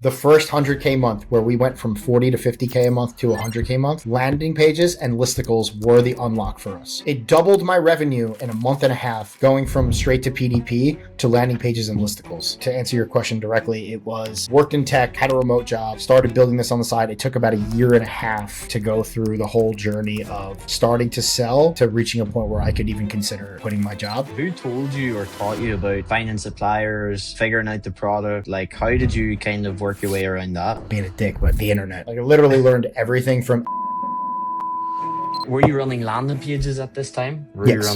The first 100K month, where we went from 40 to 50K a month to 100K a month, landing pages and listicles were the unlock for us. It doubled my revenue in a month and a half, going from straight to PDP to landing pages and listicles. To answer your question directly, it was worked in tech, had a remote job, started building this on the side. It took about a year and a half to go through the whole journey of starting to sell to reaching a point where I could even consider quitting my job. Who told you or taught you about finding suppliers, figuring out the product? Like, how did you kind of work your way around that? Being a dick, but the internet. Like, I literally learned everything from... Were you running landing pages at this time? Yes.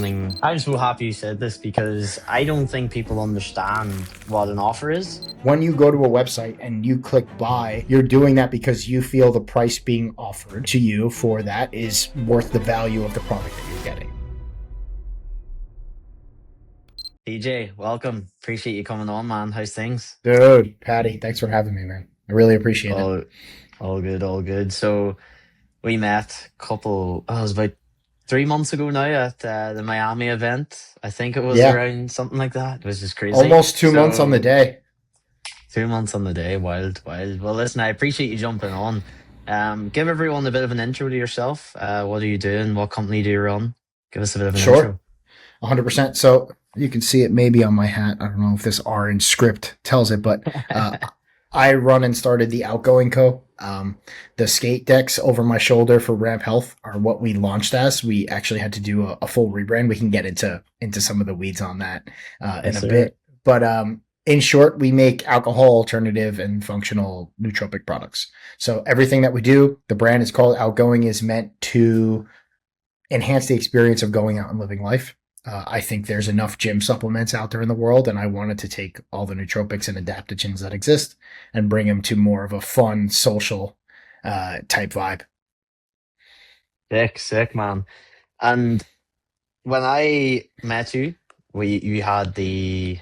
I'm so happy you said this, because I don't think people understand what an offer is. When you go to a website and you click buy, you're doing that because you feel the price being offered to you for that is worth the value of the product that you're getting. DJ, welcome. Appreciate you coming on, man. How's things? Dude, Paddy, thanks for having me, man. I really appreciate it. All good. So we met it was about 3 months ago now at the Miami event. I think it was around something like that. It was just crazy. Almost 2 months on the day. 2 months on the day. Wild. Well, listen, I appreciate you jumping on. Give everyone a bit of an intro to yourself. What are you doing? What company do you run? Give us a bit of an intro. 100%. So you can see it maybe on my hat. I don't know if this orange script tells it, but I run and started the Outgoing Co. The skate decks over my shoulder for Ramp Health are what we launched as. We actually had to do a full rebrand. We can get into some of the weeds on that in a bit. But in short, we make alcohol alternative and functional nootropic products. So everything that we do, the brand is called Outgoing, is meant to enhance the experience of going out and living life. I think there's enough gym supplements out there in the world, and I wanted to take all the nootropics and adaptogens that exist and bring them to more of a fun, social type vibe. Sick, man. And when I met you, you had the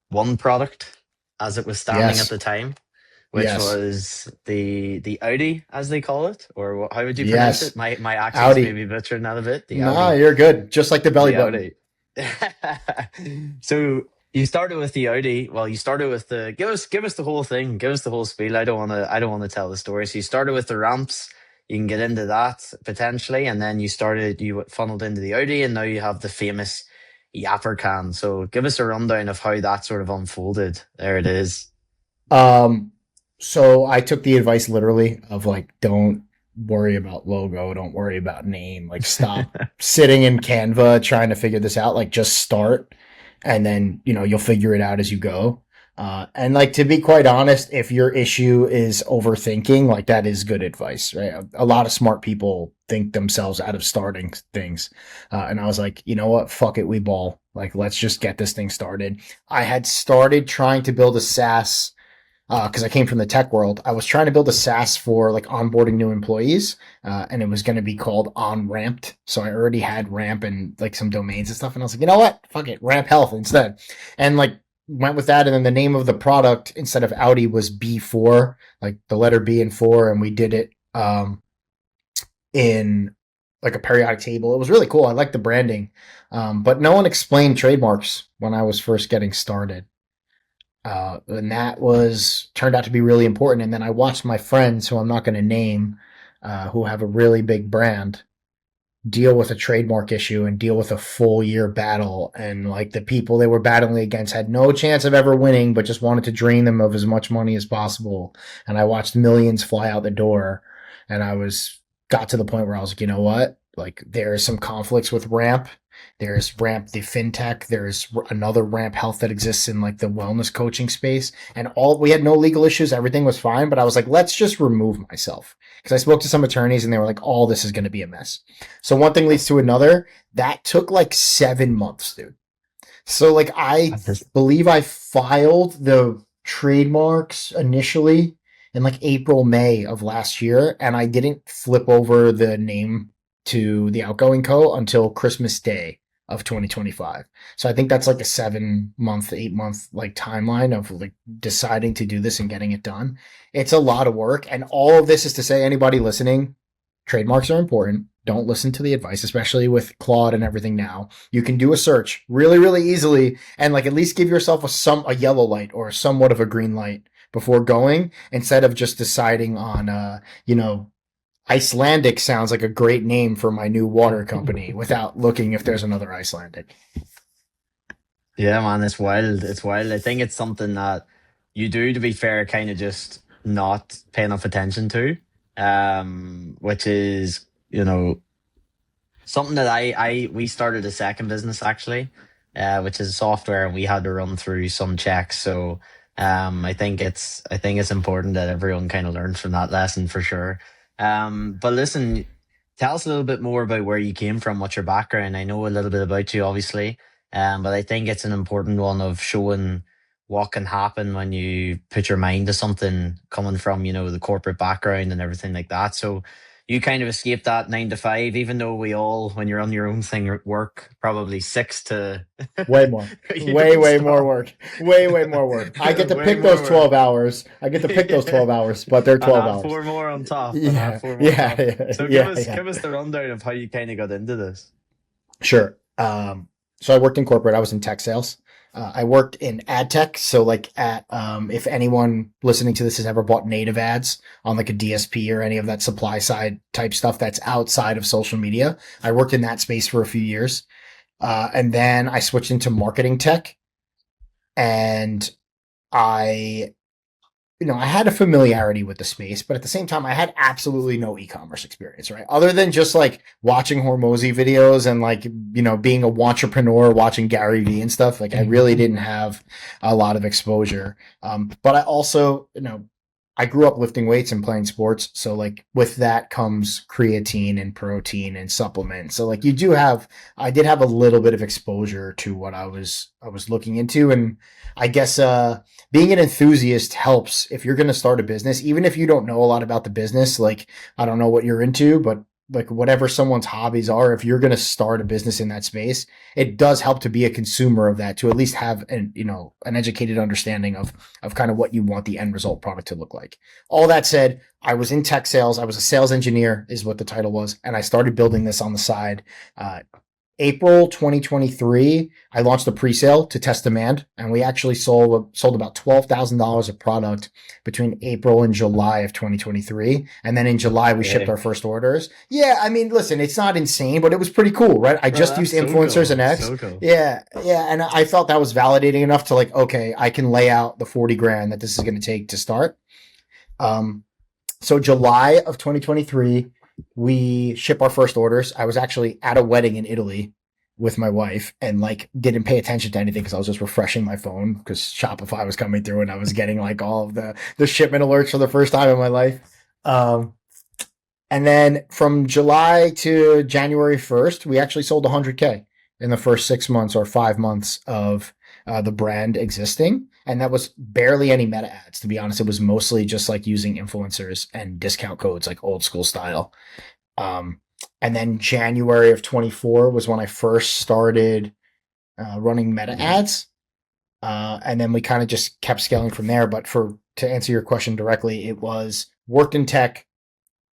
one product as it was standing at the time, which was the Audi, as they call it, or how would you pronounce it? My accent's maybe butchering that a bit. Audi. You're good. Just like the belly button. So you started with the Audi. Well, you started with the give us the whole thing. Give us the whole spiel. I don't want to tell the story. So you started with the ramps. You can get into that potentially, and then you funneled into the Audi, and now you have the famous Yapper can. So give us a rundown of how that sort of unfolded. There it is. So I took the advice literally of like, don't worry about logo, don't worry about name, like stop sitting in Canva trying to figure this out, like just start and then, you'll figure it out as you go. And like, to be quite honest, if your issue is overthinking, like that is good advice, right? A lot of smart people think themselves out of starting things. And I was like, you know what? Fuck it. We ball. Like, let's just get this thing started. I had started trying to build a SaaS because I came from the tech world. I was trying to build a SaaS for like onboarding new employees, and it was going to be called On Ramped. So I already had Ramp and like some domains and stuff. And I was like, you know what? Fuck it. Ramp Health instead. And like went with that. And then the name of the product instead of Audi was B4, like the letter B and 4. And we did it in like a periodic table. It was really cool. I liked the branding. But no one explained trademarks when I was first getting started. And that turned out to be really important. And then I watched my friends, who I'm not going to name, who have a really big brand, deal with a trademark issue and deal with a full year battle. And like the people they were battling against had no chance of ever winning, but just wanted to drain them of as much money as possible. And I watched millions fly out the door. And got to the point where I was like, you know what? Like there's some conflicts with Ramp. There's Ramp, the fintech. There's another Ramp Health that exists in like the wellness coaching space. And we had no legal issues. Everything was fine. But I was like, let's just remove myself. Because I spoke to some attorneys and they were like, all this is going to be a mess. So one thing leads to another. That took like 7 months, dude. So like I believe I filed the trademarks initially in like April, May of last year. And I didn't flip over the name to the Outgoing Co. until Christmas Day of 2025. So I think that's like a 7-month, 8-month like timeline of like deciding to do this and getting it done. It's a lot of work. And all of this is to say, anybody listening, trademarks are important. Don't listen to the advice, especially with Claude and everything now. You can do a search really, really easily and like at least give yourself a yellow light or somewhat of a green light before going, instead of just deciding on, Icelandic sounds like a great name for my new water company without looking if there's another Icelandic. Yeah, man, it's wild. It's wild. I think it's something that you do, to be fair, kind of just not pay enough attention to. Which is, something that we started a second business actually, which is software, and we had to run through some checks. So I think it's important that everyone kind of learns from that lesson for sure. But listen, tell us a little bit more about where you came from, what's your background. I know a little bit about you, obviously, but I think it's an important one of showing what can happen when you put your mind to something, coming from the corporate background and everything like that. So you kind of escaped that 9 to 5, even though we all, when you're on your own thing, work probably six to. Way more. You Way, don't way more stop. work. Way more work. I get to Way pick more those work. 12 hours. I get to pick those 12 hours, but they're And 12 add hours. four more on top, and add Yeah, four more on yeah, top. yeah, So yeah, yeah. give us the rundown of how you kind of got into this. Sure. So I worked in corporate. I was in tech sales. I worked in ad tech. So like if anyone listening to this has ever bought native ads on like a DSP or any of that supply side type stuff that's outside of social media, I worked in that space for a few years. And then I switched into marketing tech, and I I had a familiarity with the space, but at the same time, I had absolutely no e-commerce experience, right? Other than just like watching Hormozy videos and like, being a entrepreneur, watching Gary Vee and stuff. Like I really didn't have a lot of exposure. But I also, I grew up lifting weights and playing sports. So like with that comes creatine and protein and supplements. So like I did have a little bit of exposure to what I was looking into. And I guess, being an enthusiast helps if you're going to start a business, even if you don't know a lot about the business. Like, I don't know what you're into, but like whatever someone's hobbies are, if you're going to start a business in that space, it does help to be a consumer of that, to at least have an educated understanding of kind of what you want the end result product to look like. All that said, I was in tech sales. I was a sales engineer is what the title was. And I started building this on the side. April 2023, I launched a pre-sale to test demand, and we actually sold about $12,000 of product between April and July of 2023. And then in July, we shipped Okay. our first orders. Yeah, I mean, listen, it's not insane, but it was pretty cool, right? I Bro, just that's used so influencers cool. and X. So cool. Yeah, yeah, and I felt that was validating enough to like, okay, I can lay out the 40 grand that this is going to take to start. Um, so July of 2023, we ship our first orders. I was actually at a wedding in Italy with my wife and like didn't pay attention to anything because I was just refreshing my phone because Shopify was coming through and I was getting like all of the shipment alerts for the first time in my life. Um, and then from July to January 1st, we actually sold 100K in the first 6 months or 5 months of the brand existing. And that was barely any meta ads, to be honest. It was mostly just like using influencers and discount codes, like old school style. Um, and then January of 24 was when I first started running meta ads. And then we kind of just kept scaling from there. But to answer your question directly, it was worked in tech,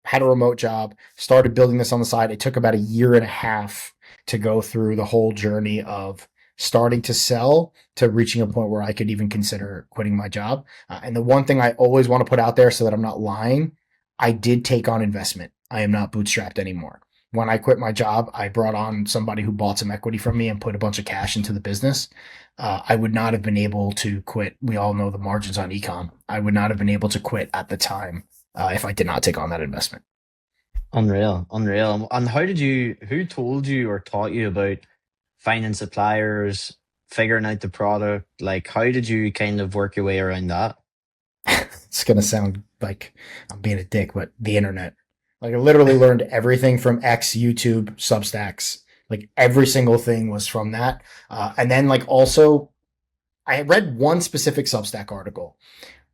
had a remote job, started building this on the side. It took about a year and a half to go through the whole journey of starting to sell to reaching a point where I could even consider quitting my job. And the one thing I always want to put out there so that I'm not lying, I did take on investment. I am not bootstrapped anymore. When I quit my job, I brought on somebody who bought some equity from me and put a bunch of cash into the business. I would not have been able to quit. We all know the margins on ecom. I would not have been able to quit at the time if I did not take on that investment. Unreal, unreal. And who told you or taught you about finding suppliers, figuring out the product? Like, how did you kind of work your way around that? It's gonna sound like I'm being a dick, but the internet. Like I literally learned everything from X, YouTube, Substacks. Like every single thing was from that. And then like also, I read one specific Substack article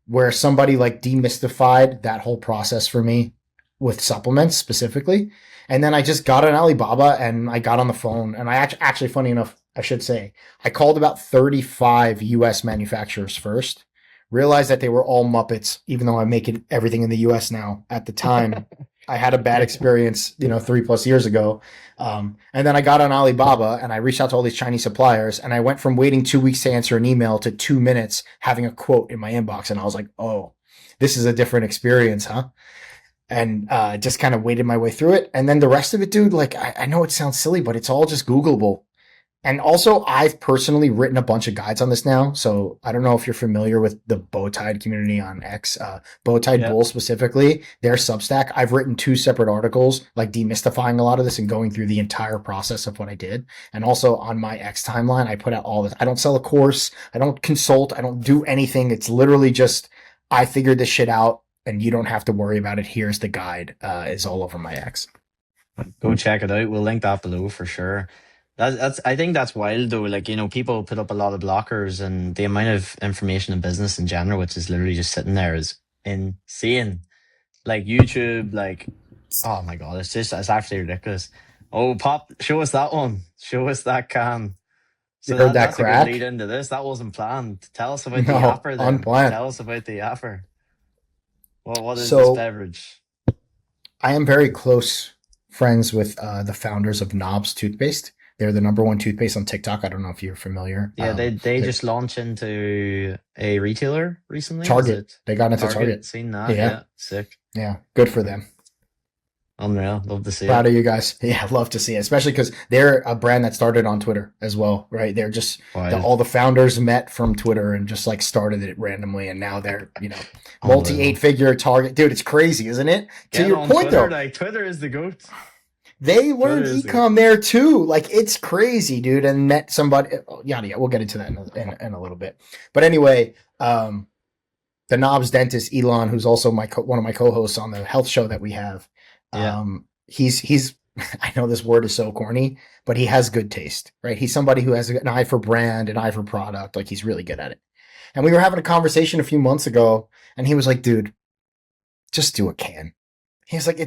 where somebody like demystified that whole process for me with supplements specifically. And then I just got on Alibaba and I got on the phone and I actually, funny enough, I should say, I called about 35 US manufacturers first, realized that they were all Muppets, even though I'm making everything in the US now. At the time, I had a bad experience, 3+ years ago. And then I got on Alibaba and I reached out to all these Chinese suppliers, and I went from waiting 2 weeks to answer an email to 2 minutes having a quote in my inbox. And I was like, oh, this is a different experience, huh? And just kind of waded my way through it. And then the rest of it, dude, like I know it sounds silly, but it's all just Googleable. And also, I've personally written a bunch of guides on this now. So I don't know if you're familiar with the Bowtied community on X, Bowtied Yeah. Bull specifically, their Substack. I've written 2 separate articles, like demystifying a lot of this and going through the entire process of what I did. And also on my X timeline, I put out all this. I don't sell a course. I don't consult. I don't do anything. It's literally just, I figured this shit out and you don't have to worry about it. Here's the guide, is all over my X. Go check it out. We'll link that below for sure. That's I think that's wild though. Like, people put up a lot of blockers, and the amount of information in business in general, which is literally just sitting there, is insane. Like YouTube, like, oh my god, it's actually ridiculous. Oh, Pop, show us that one. Show us that can. You So heard that that's a good crack? lead into this. That wasn't planned. Tell us about the No, Yapper then. unplanned. Tell us about the Yapper. What is this So beverage? I am very close friends with the founders of Knobs toothpaste. They're the number one toothpaste on TikTok. I don't know if you're familiar. Yeah, they just launched into a retailer recently. Was Target. it They got into Target. Seen that? Yeah. Yeah, sick. Yeah, good for them. Unreal. Love to see Proud it. of you guys. Yeah, love to see it, especially because they're a brand that started on Twitter as well, right? They're just Wild. all the founders met from Twitter and just like started it randomly, and now they're multi Unreal. 8-figure Target. Dude, it's crazy, isn't it? To Get your on point Twitter, though, like Twitter is the goat. they learned Twitter is the ecom there too. Like it's crazy, dude, and met somebody. Yada yada. We'll get into that in a little bit. But anyway, the Knobs dentist Elon, who's also one of my co-hosts on the health show that we have. Yeah. He's I know this word is so corny, but he has good taste, right? He's somebody who has an eye for brand, an eye for product. Like he's really good at it. And we were having a conversation a few months ago, and he was like, dude, just do a can. He's like,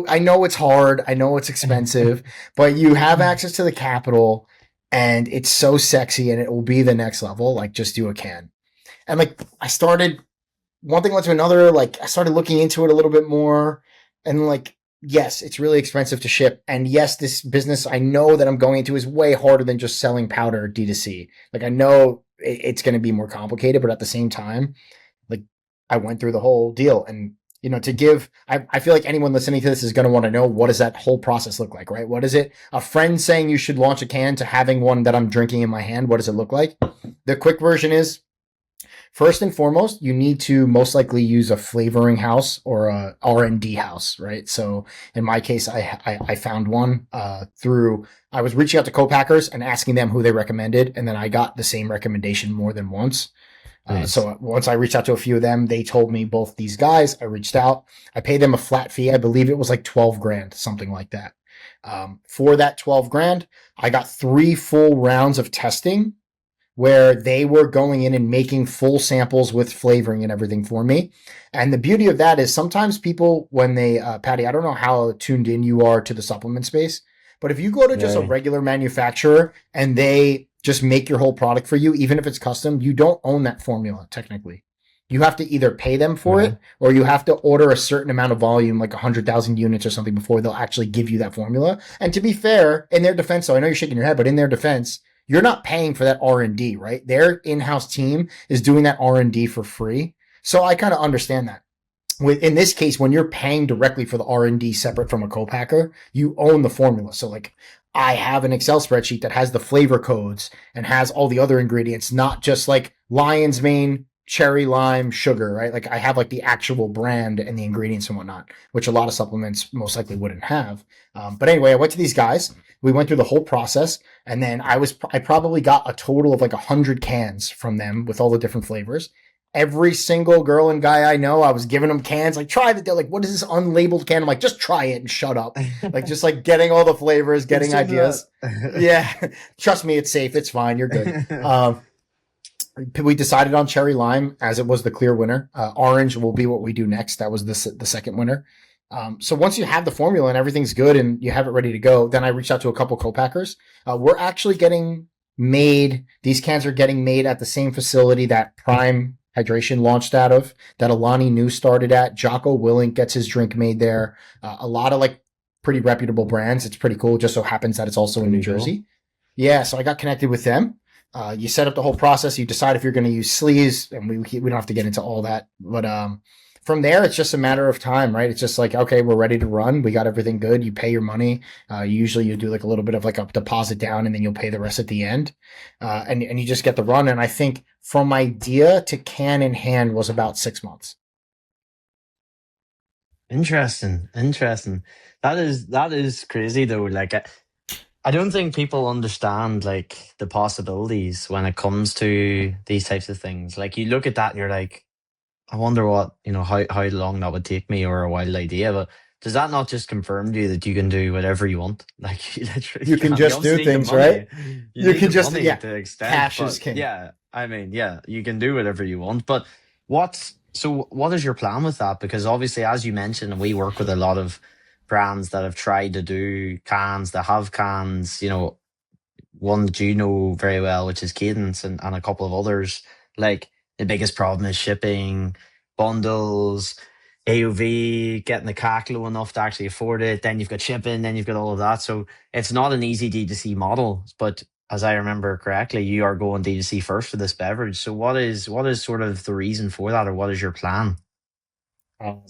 I know it's hard. I know it's expensive, but you have access to the capital and it's so sexy and it will be the next level. Like just do a can. And like, I started, one thing led to another. Like I started looking into it a little bit more, and like, yes, it's really expensive to ship. And yes, this business I know that I'm going into is way harder than just selling powder D2C. Like I know it's going to be more complicated, but at the same time, like I went through the whole deal. And, I feel like anyone listening to this is going to want to know, what does that whole process look like, right? What is it? A friend saying you should launch a can to having one that I'm drinking in my hand. What does it look like? The quick version is, first and foremost, you need to most likely use a flavoring house or a R&D house, right? So in my case, I found one through, I was reaching out to co-packers and asking them who they recommended, and then I got the same recommendation more than once. Nice. So once I reached out to a few of them, they told me both these guys. I reached out. I paid them a flat fee. I believe it was like 12 grand, something like that. For that 12 grand, I got 3 full rounds of testing where they were going in and making full samples with flavoring and everything for me. And the beauty of that is sometimes people, when they, Paddy, I don't know how tuned in you are to the supplement space, but if you go to just a Very. regular manufacturer and they just make your whole product for you, even if it's custom, you don't own that formula technically. You have to either pay them for it, or you have to order a certain amount of volume, like 100,000 units or something, before they'll actually give you that formula. And to be fair, in their defense, so I know you're shaking your head, but in their defense, you're not paying for that R&D, right? Their in-house team is doing that R&D for free. So I kind of understand that. In this case, when you're paying directly for the R&D separate from a co-packer, you own the formula. So like, I have an Excel spreadsheet that has the flavor codes and has all the other ingredients, not just like lion's mane, cherry lime, sugar, right? Like I have like the actual brand and the ingredients and whatnot, which a lot of supplements most likely wouldn't have. But anyway, I went to these guys. We went through the whole process, and then I probably got a total of like 100 cans from them with all the different flavors. Every single girl and guy I know, I was giving them cans, like, try it. They're like, what is this unlabeled can? I'm like, just try it and shut up. Like, just like getting all the flavors, getting ideas. Yeah. Trust me, it's safe. It's fine. You're good. We decided on cherry lime as it was the clear winner. Orange will be what we do next. That was the second winner. So once you have the formula and everything's good and you have it ready to go, then I reached out to a couple co-packers. We're actually getting made. These cans are getting made at the same facility that Prime Hydration launched out of, that Alani Nu started at. Jocko Willink gets his drink made there. A lot of like pretty reputable brands. It's pretty cool. It just so happens that it's also in New Pretty cool. Jersey. Yeah, so I got connected with them. You set up the whole process. You decide if you're going to use sleeves, and we don't have to get into all that. But from there, it's just a matter of time, right? It's just like, okay, we're ready to run. We got everything good. You pay your money. Usually, you do like a little bit of like a deposit down, and then you'll pay the rest at the end, and you just get the run. And I think from idea to can in hand was about 6 months. Interesting. Interesting. That is crazy though. Like I don't think people understand like the possibilities when it comes to these types of things. Like you look at that and you're like, I wonder what, how long that would take me or a wild idea. But does that not just confirm to you that you can do whatever you want? Like you literally You can can. You just obviously do need the things, right? money. You You need can the just, money yeah, to an extent. cash is But king. yeah, I mean, yeah, you can do whatever you want. But what is your plan with that? Because obviously, as you mentioned, we work with a lot of brands that have tried to do cans, that have cans, one that you know very well, which is Cadence, and a couple of others. Like the biggest problem is shipping, bundles, AOV, getting the CAC low enough to actually afford it. Then you've got shipping, then you've got all of that. So it's not an easy D2C model. But as I remember correctly, you are going D2C first for this beverage. So what is sort of the reason for that, or what is your plan? Um,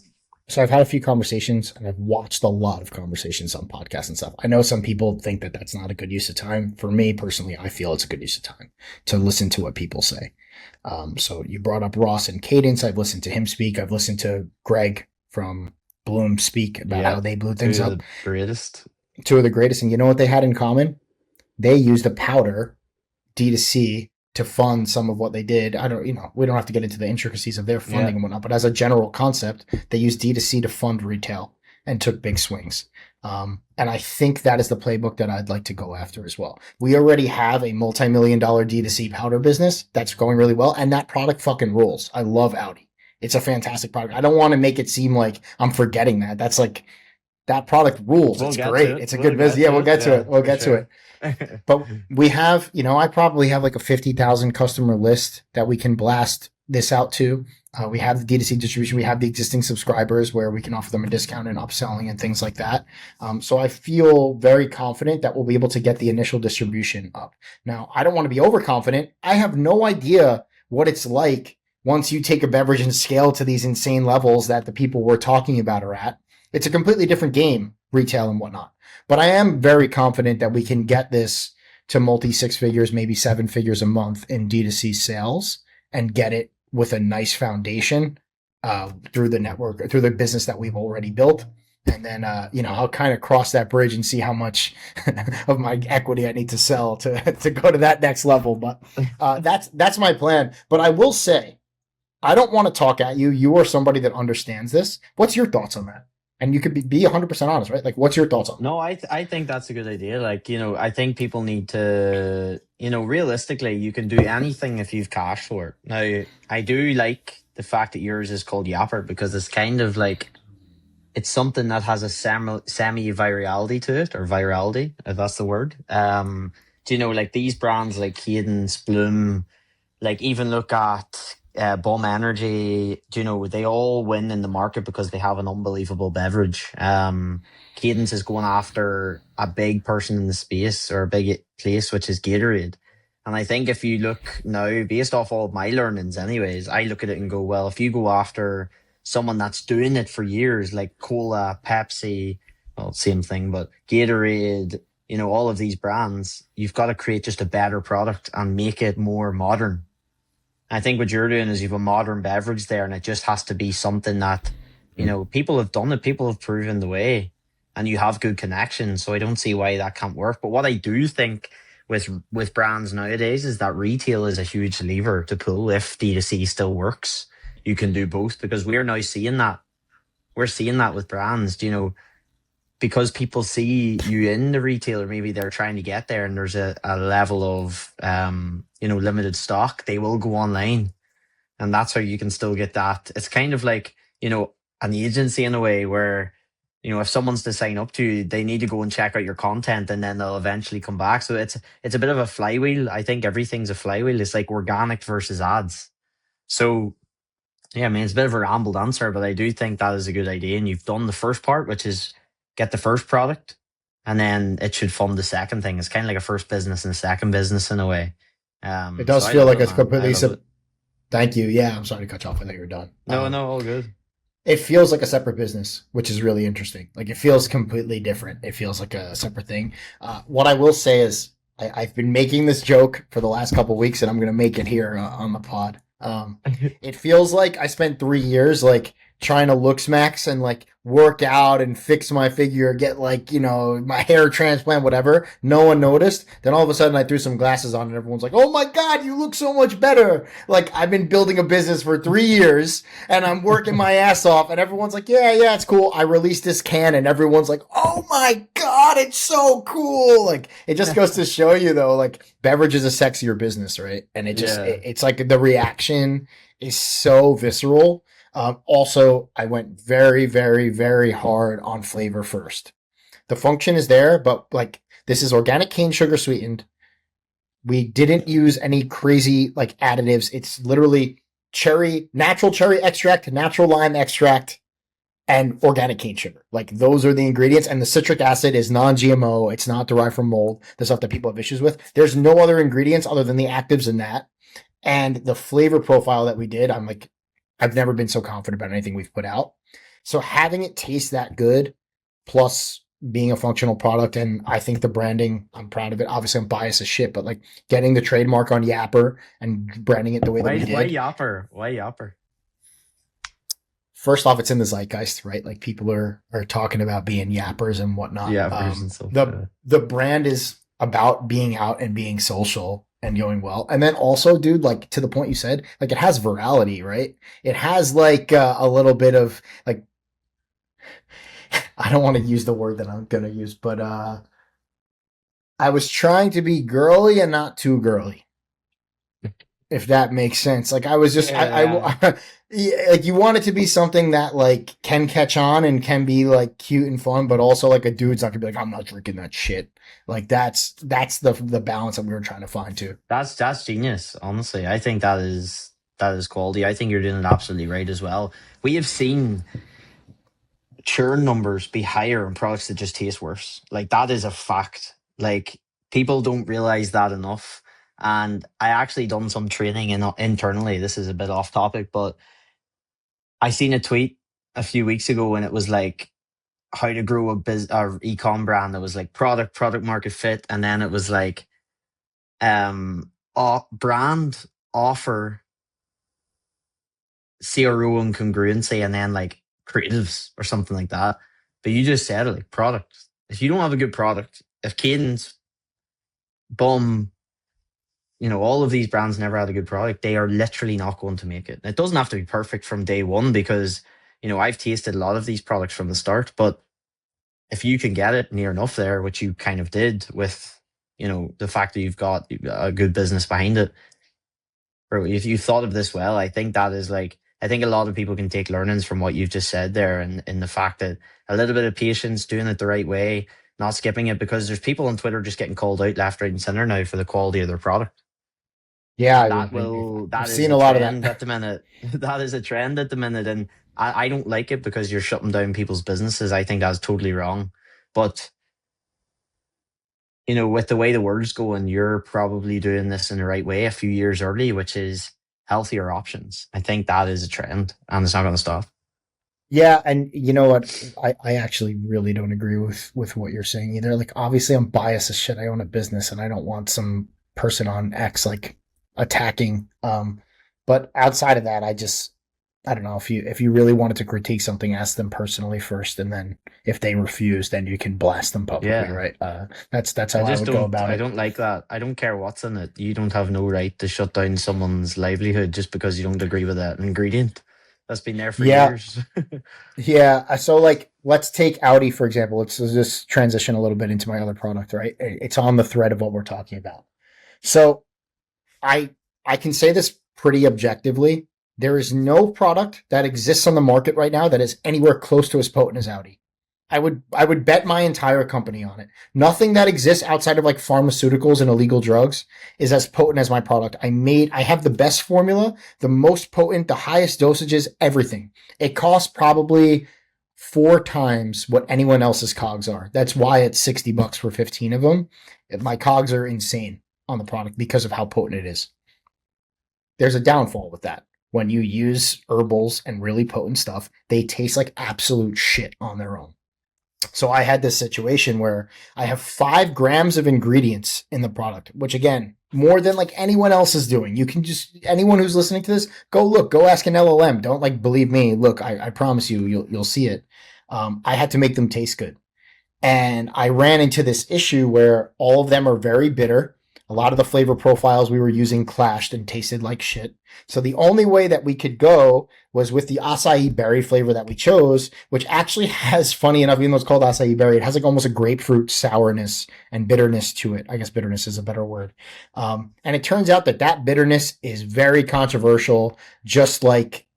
so I've had a few conversations and I've watched a lot of conversations on podcasts and stuff. I know some people think that that's not a good use of time. For me personally, I feel it's a good use of time to listen to what people say. So you brought up Ross and Cadence. I've listened to him speak. I've listened to Greg from Bloom speak about how Yeah, they blew two things of up. the greatest. Two of the greatest. And you know what they had in common? They used a powder D2C to fund some of what they did. We don't have to get into the intricacies of their funding Yeah. and whatnot, but as a general concept, they used D2C to fund retail and took big swings. And I think that is the playbook that I'd like to go after as well. We already have a multi-million-dollar D2C powder business that's going really well, and that product fucking rules. I love Audi. It's a fantastic product. I don't want to make it seem like I'm forgetting that. That's like that product rules. We'll It's get to great. it. It's a good We'll business. get Yeah, to we'll it. get to Yeah, it. We'll for get to sure. it. But we have, I probably have like a 50,000 customer list that we can blast this out to. We have the D2C distribution. We have the existing subscribers where we can offer them a discount and upselling and things like that. So I feel very confident that we'll be able to get the initial distribution up. Now, I don't want to be overconfident. I have no idea what it's like once you take a beverage and scale to these insane levels that the people we're talking about are at. It's a completely different game, retail and whatnot. But I am very confident that we can get this to multi six figures, maybe seven figures a month in D2C sales and get it with a nice foundation through the network, through the business that we've already built. And then, I'll kind of cross that bridge and see how much of my equity I need to sell to go to that next level. But that's my plan. But I will say, I don't want to talk at you. You are somebody that understands this. What's your thoughts on that? And you could be 100% honest, right? Like, what's your thoughts on that? No, I think that's a good idea. Like, I think people need to, realistically, you can do anything if you've cash for it. Now, I do like the fact that yours is called Yapper because it's kind of like it's something that has a semi virality to it, or virality, if that's the word. Do you know, like these brands like Cadence, Bloom, like even look at Bum Energy, they all win in the market because they have an unbelievable beverage. Cadence is going after a big person in the space or a big place, which is Gatorade. And I think if you look now, based off all of my learnings, anyways, I look at it and go, well, if you go after someone that's doing it for years, like Cola, Pepsi, well, same thing, but Gatorade, all of these brands, you've got to create just a better product and make it more modern. I think what you're doing is you've a modern beverage there, and it just has to be something that, people have done it, people have proven the way, and you have good connections. So I don't see why that can't work. But what I do think with brands nowadays is that retail is a huge lever to pull if D2C still works. You can do both because we're now seeing that. We're seeing that with brands, because people see you in the retailer, maybe they're trying to get there and there's a level of, limited stock, they will go online. And that's how you can still get that. It's kind of like, an agency in a way where, if someone's to sign up to you, they need to go and check out your content and then they'll eventually come back. So it's a bit of a flywheel. I think everything's a flywheel. It's like organic versus ads. So yeah, I mean, it's a bit of a rambled answer, but I do think that is a good idea. And you've done the first part, which is get the first product, and then it should fund the second thing. It's kind of like a first business and a second business in a way. It So does I feel love like it, it's man. I completely. love it. Thank you. Yeah, I'm sorry to cut you off. I thought you were done. No, no, all good. It feels like a separate business, which is really interesting. Like it feels completely different. It feels like a separate thing. What I will say is, I've been making this joke for the last couple of weeks, and I'm going to make it here on the pod. It feels like I spent 3 years like trying to look smacks and like work out and fix my figure, get like, my hair transplant, whatever. No one noticed. Then all of a sudden I threw some glasses on and everyone's like, oh my God, you look so much better. Like I've been building a business for 3 years and I'm working my ass off and everyone's like, yeah, it's cool. I released this can and everyone's like, oh my God, it's so cool. Like it just goes to show you though, like beverage is a sexier business, right? And Yeah. it's like the reaction is so visceral. Also, I went very, very, very hard on flavor first. The function is there, but like this is organic cane sugar sweetened. We didn't use any crazy like additives. It's literally natural cherry extract, natural lime extract, and organic cane sugar. Like those are the ingredients. And the citric acid is non-GMO. It's not derived from mold, the stuff that people have issues with. There's no other ingredients other than the actives in that. And the flavor profile that we did, I've never been so confident about anything we've put out. So having it taste that good, plus being a functional product, and I think the branding, I'm proud of it. Obviously, I'm biased as shit, but like getting the trademark on Yapper and branding it the way that we Why did. Yapper? Why Yapper? First off, it's in the zeitgeist, right? Like people are talking about being yappers and whatnot. Yappers and stuff. The brand is about being out and being social and going well. And then also, dude, like to the point you said, like it has virality, right? It has like a little bit of like, I don't want to use the word that I'm gonna use, but I was trying to be girly and not too girly, if that makes sense. Like I was just, Yeah. yeah, like you want it to be something that like can catch on and can be like cute and fun, but also like a dude's not gonna be like, I'm not drinking that shit. Like that's the balance that we were trying to find too. That's genius, honestly. I think that is quality. I think you're doing it absolutely right as well. We have seen churn numbers be higher in products that just taste worse. Like that is a fact. Like people don't realize that enough. And I actually done some training internally. This is a bit off topic, but I seen a tweet a few weeks ago and it was like how to grow a ecom brand that was like product market fit, and then it was like brand offer CRO incongruency, and then like creatives or something like that. But you just said it, like product. If you don't have a good product, if Caden's, Bum, all of these brands never had a good product, they are literally not going to make it. It doesn't have to be perfect from day one because, I've tasted a lot of these products from the start, but if you can get it near enough there, which you kind of did with, the fact that you've got a good business behind it, or if you thought of this well, I think that is like, I think a lot of people can take learnings from what you've just said there, and in the fact that a little bit of patience, doing it the right way, not skipping it, because there's people on Twitter just getting called out left, right, and center now for the quality of their product. Yeah, And I've that is seen a a lot of trend that. at the minute. That is a trend at the minute. And I don't like it because you're shutting down people's businesses. I think that's totally wrong. But with the way the world's going, you're probably doing this in the right way a few years early, which is healthier options. I think that is a trend and it's not going to stop. Yeah, and you know what? I actually really don't agree with what you're saying either. Like obviously I'm biased as shit. I own a business and I don't want some person on X like attacking. But outside of that, I don't know, if you really wanted to critique something, ask them personally first, and then if they refuse, then you can blast them publicly, Yeah. right? That's how I would go about I it. don't like that. I don't care what's in it. You don't have no right to shut down someone's livelihood just because you don't agree with that ingredient. That's been there for Yeah, years. yeah. So like, let's take Audi for example. Let's just transition a little bit into my other product, right? It's on the thread of what we're talking about. So I I can say this pretty objectively. There is no product that exists on the market right now that is anywhere close to as potent as Audi. I would bet my entire company on it. Nothing that exists outside of like pharmaceuticals and illegal drugs is as potent as my product. I have the best formula, the most potent, the highest dosages, everything. It costs probably 4 times what anyone else's cogs are. That's why it's $60 for 15 of them. My cogs are insane on the product because of how potent it is. There's a downfall with that. When you use herbals and really potent stuff, they taste like absolute shit on their own. So I had this situation where I have 5 grams of ingredients in the product, which again, more than like anyone else is doing. You can just, anyone who's listening to this, go ask an LLM. Don't like believe me. Look, I promise you'll see it. I had to make them taste good. And I ran into this issue where all of them are very bitter. A lot of the flavor profiles we were using clashed and tasted like shit. So the only way that we could go was with the acai berry flavor that we chose, which actually has, funny enough, even though it's called acai berry, it has like almost a grapefruit sourness and bitterness to it. I guess bitterness is a better word. And it turns out that bitterness is very controversial, just like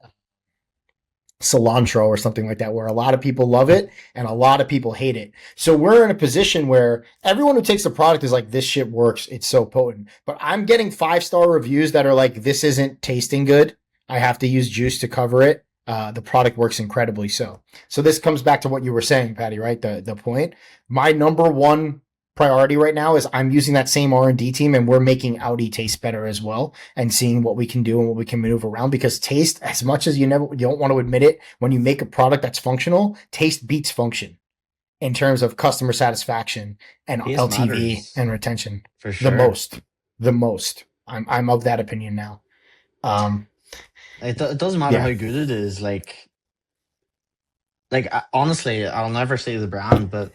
cilantro or something like that, where a lot of people love it and a lot of people hate it. So we're in a position where everyone who takes the product is like, this shit works. It's so potent. But I'm getting 5-star reviews that are like, this isn't tasting good. I have to use juice to cover it. The product works incredibly so. So this comes back to what you were saying, Paddy, right? The point. My number one priority right now is I'm using that same R&D team and we're making Audi taste better as well and seeing what we can do and what we can maneuver around, because taste, as much as you don't want to admit it, when you make a product that's functional, taste beats function in terms of customer satisfaction and Taste LTV matters, and retention. for sure. The most. I'm of that opinion now. It doesn't matter Yeah. how good it is. Honestly, I'll never say the brand, but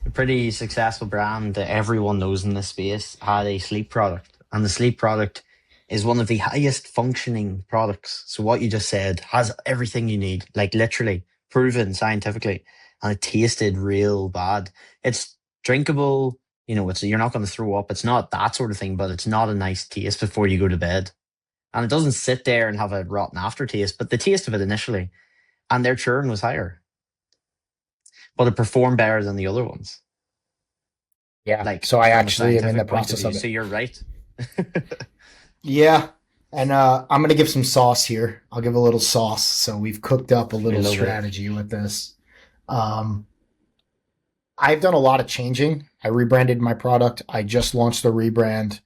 a pretty successful brand that everyone knows in this space had a sleep product, and the sleep product is one of the highest functioning products. So what you just said has everything you need, like literally proven scientifically, and it tasted real bad. It's drinkable, you're not going to throw up. It's not that sort of thing, but it's not a nice taste before you go to bed. And it doesn't sit there and have a rotten aftertaste, but the taste of it initially, and their churn was higher, but it performed better than the other ones. Yeah. Like, So I from a actually am in the scientific point process view. of it. So you're right. Yeah. And I'm going to give some sauce here. I'll give a little sauce. So we've cooked up a little love it. strategy with this. I've done a lot of changing. I rebranded my product. I just launched the rebrand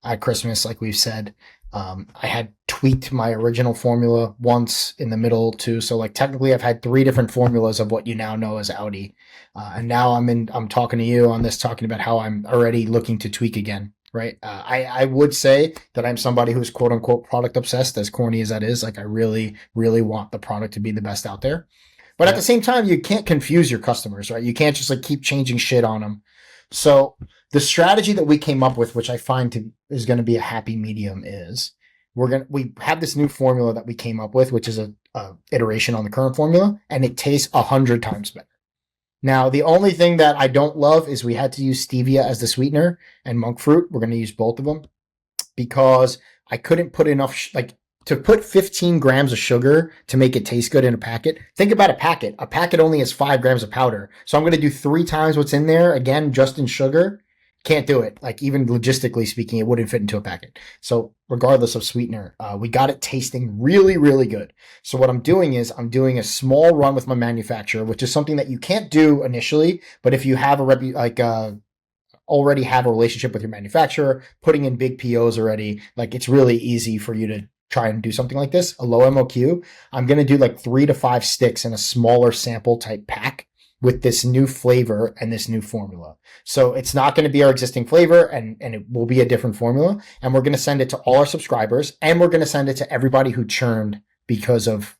at Christmas, like we've said. I had tweaked my original formula once in the middle too. So like technically I've had 3 different formulas of what you now know as Audi. And now I'm talking to you on this, talking about how I'm already looking to tweak again. Right. I would say that I'm somebody who's quote unquote product obsessed, as corny as that is. Like I really, really want the product to be the best out there. But at the same time, you can't confuse your customers, right? You can't just like keep changing shit on them. So the strategy that we came up with, which I find is going to be a happy medium, is we have this new formula that we came up with, which is a iteration on the current formula, and it tastes 100 times better. Now, the only thing that I don't love is we had to use stevia as the sweetener and monk fruit. We're going to use both of them because I couldn't put enough, to put 15 grams of sugar to make it taste good in a packet. Think about a packet. A packet only has 5 grams of powder. So I'm going to do 3 times what's in there, again, just in sugar. Can't do it. Like even logistically speaking, it wouldn't fit into a packet. So regardless of sweetener, we got it tasting really, really good. So what I'm doing is I'm doing a small run with my manufacturer, which is something that you can't do initially. But if you have already have a relationship with your manufacturer, putting in big POs already, like it's really easy for you to try and do something like this. A low MOQ. I'm going to do like 3 to 5 sticks in a smaller sample type pack with this new flavor and this new formula. So it's not going to be our existing flavor and it will be a different formula. And we're going to send it to all our subscribers and we're going to send it to everybody who churned because of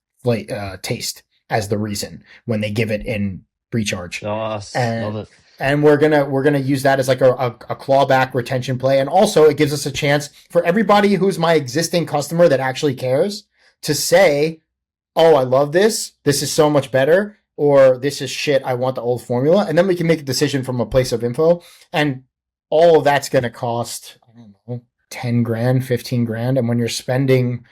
taste as the reason when they give it in pre-charge. Love it. And we're gonna use that as like a clawback retention play. And also it gives us a chance for everybody who's my existing customer that actually cares to say, oh, I love this. This is so much better. Or this is shit. I want the old formula. And then we can make a decision from a place of info. And all of that's going to cost, I don't know, 10 grand, 15 grand. And when you're spending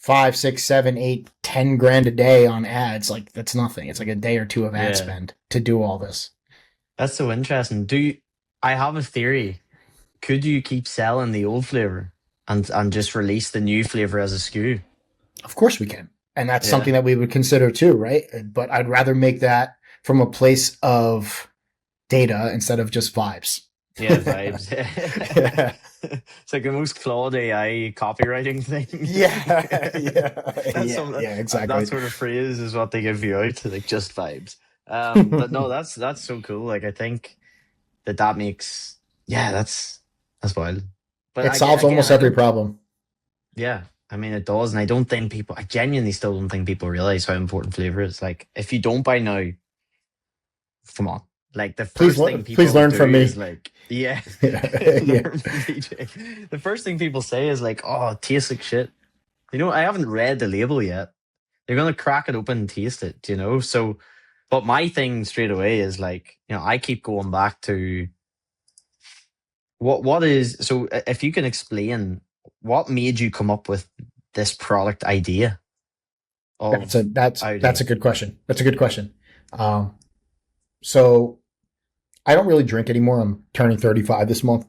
5, 6, 7, 8, 10 grand a day on ads. Like that's nothing. It's like a day or two of ad Yeah. spend to do all this. That's so interesting. Do you, I have a theory. Could you keep selling the old flavor and just release the new flavor as a SKU? Of course we can. And that's Yeah. something that we would consider too, right? But I'd rather make that from a place of data instead of just vibes. Yeah, vibes. Yeah. It's like the most Claude AI copywriting thing. Yeah. Yeah. That's Yeah. some Yeah. that Exactly. sort of phrase is what they give you out, like just vibes. But no, that's so cool. Like I think that makes, yeah, that's wild. But It solves again, almost I every don't. problem. Yeah, I mean it does, and I don't think people. I genuinely still don't think people realize how important flavor is. Like if you don't by now, come on. Like the first thing Please people learn do from is me. like, yeah, Yeah. Yeah. learn from DJ. The first thing people say is like, oh, it tastes like shit. You know, I haven't read the label yet. They're gonna crack it open and taste it, you know? So but my thing straight away is like, I keep going back to what is so if you can explain what made you come up with this product idea of That's a Audi. good question. That's a good question. Um, so I don't really drink anymore. I'm turning 35 this month,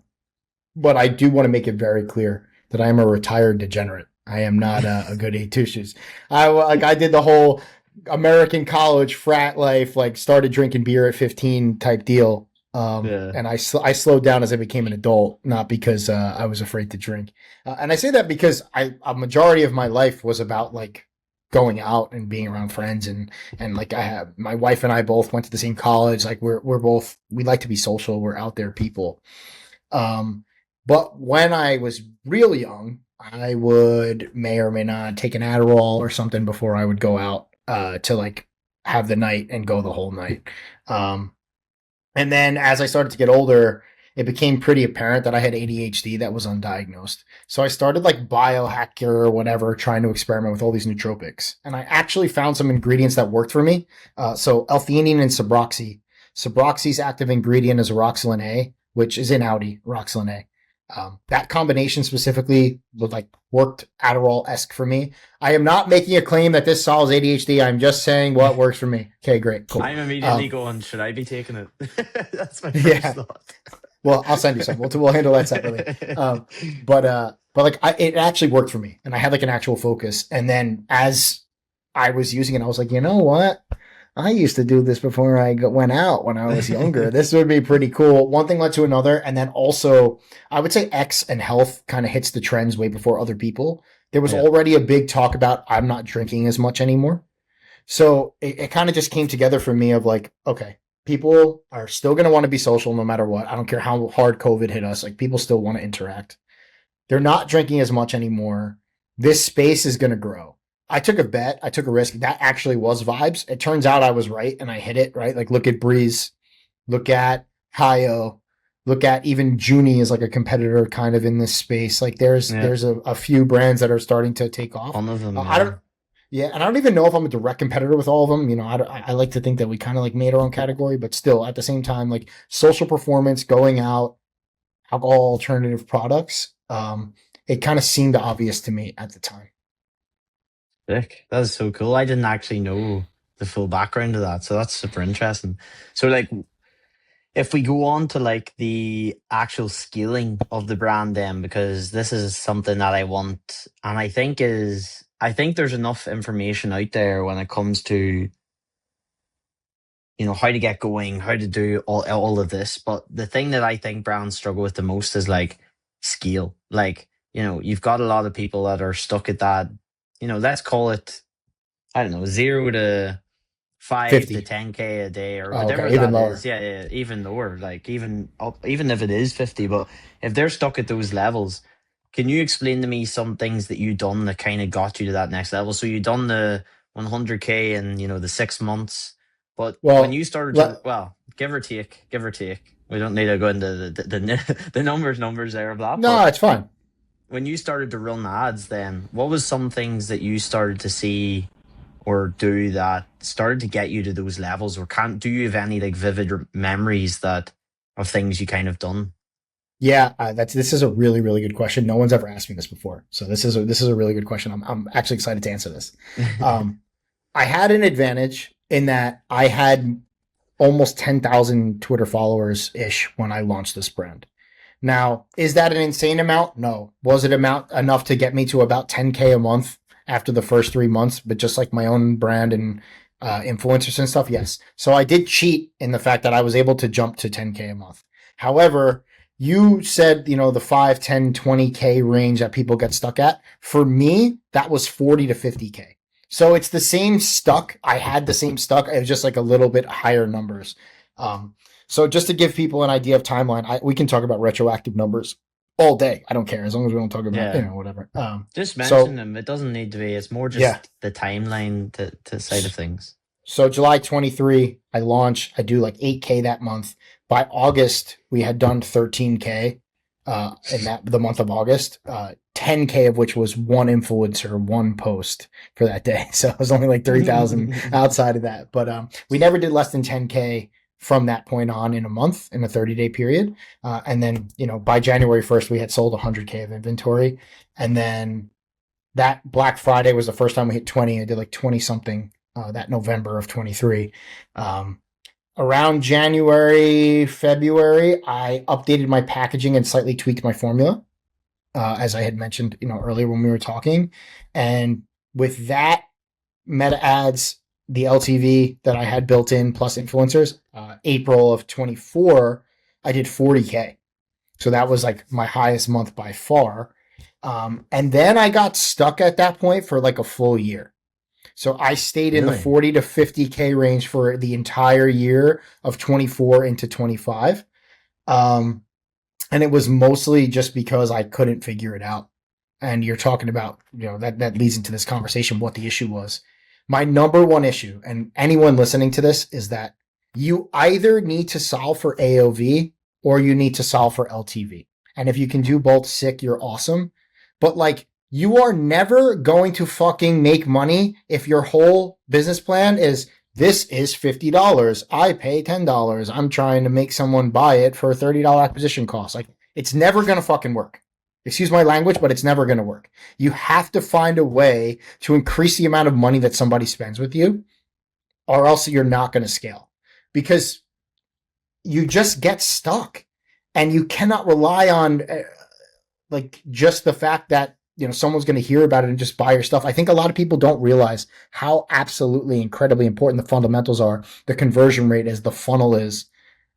but I do want to make it very clear that I am a retired degenerate. I am not a goody two shoes. I did the whole American college frat life, like started drinking beer at 15 type deal. Yeah. And I slowed down as I became an adult, not because I was afraid to drink. And I say that because a majority of my life was about like going out and being around friends and like I have my wife and I both went to the same college. Like we're both we like to be social. We're out there people. Um, but when I was real young, I would may or may not take an Adderall or something before I would go out to like have the night and go the whole night. Um, and then as I started to get older, it became pretty apparent that I had ADHD that was undiagnosed. So I started like biohacker or whatever, trying to experiment with all these nootropics. And I actually found some ingredients that worked for me. So L-theanine and Subroxy. Subroxy's active ingredient is Roxolin A, which is in Audi, Roxolin A. That combination specifically would like worked Adderall-esque for me. I am not making a claim that this solves ADHD. I'm just saying what works for me. Okay, great, cool. I'm immediately going, should I be taking it? That's my first Yeah, thought. well, I'll send you some. We'll handle that separately. But like it actually worked for me, and I had like an actual focus. And then as I was using it, I was like, you know what? I used to do this before I went out when I was younger. This would be pretty cool. One thing led to another, and then also I would say X and health kind of hits the trends way before other people. There was Yeah. already a big talk about I'm not drinking as much anymore. So it kind of just came together for me of like, okay, people are still going to want to be social no matter what. I don't care how hard COVID hit us. Like people still want to interact. They're not drinking as much anymore. This space is going to grow. I took a bet. I took a risk. That actually was vibes. It turns out I was right and I hit it, right? Like look at Breeze, look at Hayo, look at even Junie is like a competitor kind of in this space. Like Yeah. there's a few brands that are starting to take off. One of them, I yeah. don't yeah, and I don't even know if I'm a direct competitor with all of them. You know, I like to think that we kind of like made our own category, but still at the same time, like social performance, going out, alcohol alternative products, it kind of seemed obvious to me at the time. Sick. That is so cool. I didn't actually know the full background of that. So that's super interesting. So like if we go on to like the actual scaling of the brand then, because this is something that I want and I think there's enough information out there when it comes to, how to get going, how to do all of this. But the thing that I think brands struggle with the most is like scale. Like, you've got a lot of people that are stuck at that, let's call it, I don't know, 0 to 5 to 50. 10K a day or Oh, whatever okay, even that is. lower. Yeah, yeah, even lower, like even up, even if it is 50, but if they're stuck at those levels, can you explain to me some things that you done that kind of got you to that next level? So you done the 100K in, the 6 months, but when Well, you started to, let, well, give or take, we don't need to go into the numbers there of that, no, but it's fine. when you started to run ads, then what was some things that you started to see or do that started to get you to those levels, or can't do you have any like vivid memories that of things you kind of done? Yeah, this is a really really good question. No one's ever asked me this before, so this is a really good question. I'm actually excited to answer this. Um, I had an advantage in that I had almost 10,000 Twitter followers ish when I launched this brand. Now, is that an insane amount? No. Was it amount enough to get me to about 10K a month after the first 3 months? But just like my own brand and influencers and stuff, yes. So I did cheat in the fact that I was able to jump to 10K a month. However, you said, the 5, 10, 20K range that people get stuck at. For me, that was 40 to 50K. So it's the same stuck. I had the same stuck. It was just like a little bit higher numbers. Um, so just to give people an idea of timeline, we can talk about retroactive numbers all day. I don't care as long as we don't talk about Yeah. whatever. Just mention So them. It doesn't need to be. It's more yeah. just the timeline to side of things. So July 23, I launch. I do like 8K that month. By August, we had done 13K in the month of August. 10K of which was one influencer, one post for that day. So it was only like 3,000 outside of that. But we never did less than 10K from that point on in a month in a 30-day period. And then, by January 1st, we had sold 100K of inventory. And then that Black Friday was the first time we hit 20. I did like 20 something that November of 23. Around January, February, I updated my packaging and slightly tweaked my formula, as I had mentioned, earlier when we were talking. And with that, meta ads, the LTV that I had built in plus influencers, April of 24, I did 40K. So that was like my highest month by far. And then I got stuck at that point for like a full year. So I stayed in the Really? 40 to 50K range for the entire year of 24 into 25. Um, and it was mostly just because I couldn't figure it out. And you're talking about, that leads into this conversation, what the issue was. My number one issue, and anyone listening to this, is that you either need to solve for AOV or you need to solve for LTV. And if you can do both, sick, you're awesome. But like, you are never going to fucking make money if your whole business plan is this is $50. I pay $10. I'm trying to make someone buy it for a $30 acquisition cost. Like, it's never going to fucking work. Excuse my language, but it's never going to work. You have to find a way to increase the amount of money that somebody spends with you, or else you're not going to scale because you just get stuck and you cannot rely on like just the fact that someone's going to hear about it and just buy your stuff. I think a lot of people don't realize how absolutely incredibly important the fundamentals are, the conversion rate is, the funnel is,